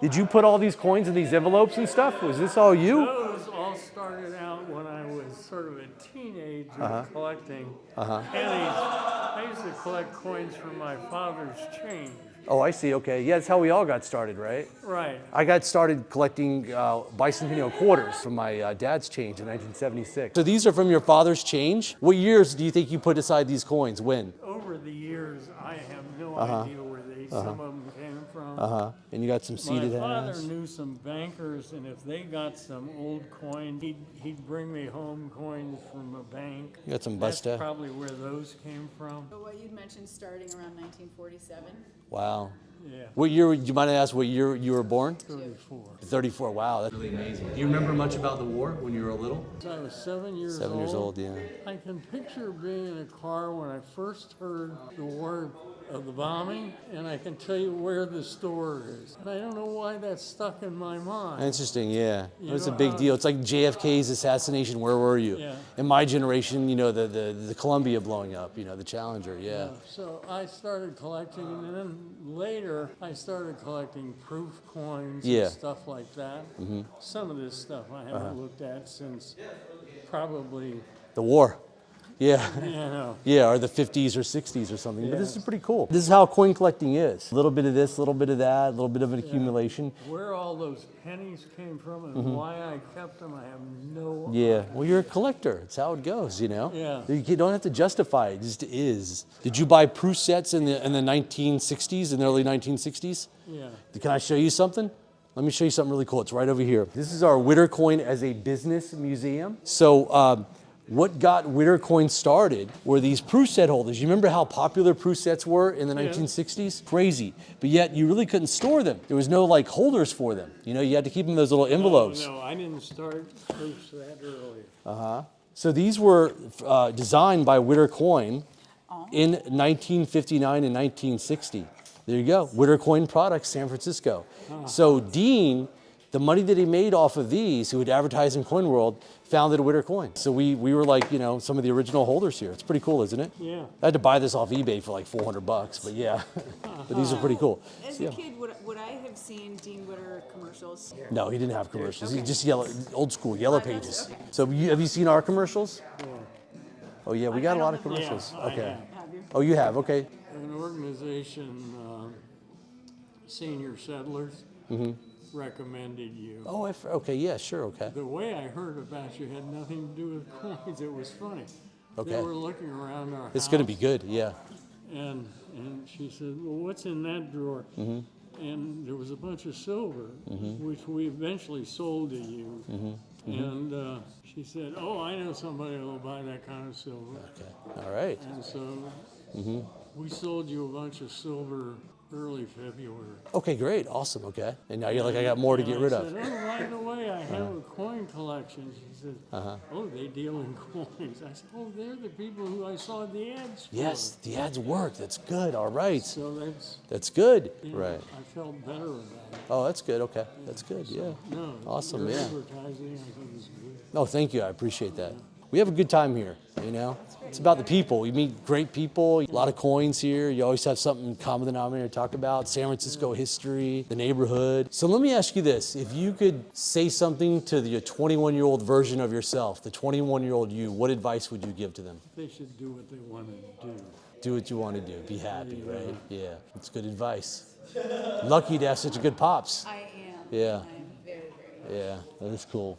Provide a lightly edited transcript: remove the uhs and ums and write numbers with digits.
Did you put all these coins in these envelopes and stuff? Was this all you? Those all started out when I was sort of a teenager collecting pennies. I used to collect coins from my father's change. Oh, I see. Okay. Yeah, that's how we all got started, right? Right. I got started collecting bicentennial quarters from my dad's change in 1976. So these are from your father's change? What years do you think you put aside these coins? When? Over the years, I have no idea where some of them came from. And you got some seeded My father hands? knew some bankers, and if they got some old coin, he'd bring me home coins from a bank. You got some bust That's probably where those came from. So what you mentioned starting around 1947? Wow. Yeah. What year, do you mind ask what year you were born? 34. 34, wow, that's really amazing. Do you remember much about the war when you were little? I was 7 years old. 7 years old, yeah. I can picture being in a car when I first heard the word of the bombing, and I can tell you where the store is. And I don't know why that's stuck in my mind. Interesting, yeah. It was a know, big deal. It's like JFK's assassination, where were you? Yeah. In my generation, you know, the Columbia blowing up, you know, the Challenger, yeah. So I started collecting, and then later I started collecting proof coins and stuff like that. Some of this stuff I haven't looked at since probably, The war. Yeah. you know. Yeah, or the 50s or 60s or something. But this is pretty cool. This is how coin collecting is. A little bit of this, a little bit of that, a little bit of an accumulation. Where all those pennies came from and why I kept them, I have no Yeah, well, you're a collector. It's how it goes, you know? Yeah. You don't have to justify it. It just is. Did you buy proof sets in the 1960s, in the early 1960s? Yeah. Can I show you something? Let me show you something really cool. It's right over here. This is our Witter Coin as a business museum. So what got Witter Coin started were these proof set holders. You remember how popular proof sets were in the 1960s? Crazy. But yet you really couldn't store them. There was no like holders for them. You know, you had to keep them in those little envelopes. No, I didn't start proofs that early. So these were designed by Witter Coin in 1959 and 1960. There you go, Witter Coin Products, San Francisco. So Dean, the money that he made off of these, who would advertise in Coin World, founded Witter Coin. So we were like, you know, some of the original holders here. It's pretty cool, isn't it? Yeah. I had to buy this off eBay for like $400, but yeah. But these are pretty cool. As a kid, would I have seen Dean Witter commercials? No, he didn't have commercials. He Okay. just old school, yellow That's- pages. okay. So have you seen our commercials? Yeah. Oh yeah, we got a lot of don't have- commercials. Yeah, I Okay. have. Have you? Oh, you have, okay. An organization, Senior Settlers, recommended you. Oh, okay, yeah, sure, okay. The way I heard about you had nothing to do with coins. It was funny. Okay. They were looking around our It's house. gonna be good, yeah. And she said, well, what's in that drawer? And there was a bunch of silver, which we eventually sold to you. And she said, oh, I know somebody who will buy that kind of silver. Okay, all right. And so we sold you a bunch of silver early February. Okay, great, awesome, okay. And now you're like, I got more to get rid I of. said, oh, by the way, I have a coin collection. She said, oh, they deal in coins. I said, oh, they're the people who I saw the ads for. Yes, the ads work, that's good, all right. So That's good, you know, right. I felt better about it. Oh, that's good, okay, that's good, yeah. No, Awesome, your yeah. advertising, I think, is good. No, thank you, I appreciate that. We have a good time here, you know? It's about the people. We meet great people, a lot of coins here. You always have something common denominator to talk about, San Francisco history, the neighborhood. So let me ask you this. If you could say something to the 21-year-old version of yourself, the 21-year-old you, what advice would you give to them? They should do what they want to do. Do what you want to do, be happy, right? Yeah, that's good advice. Lucky to have such a good pops. I am. Yeah. I'm very, very lucky. Yeah, that is cool.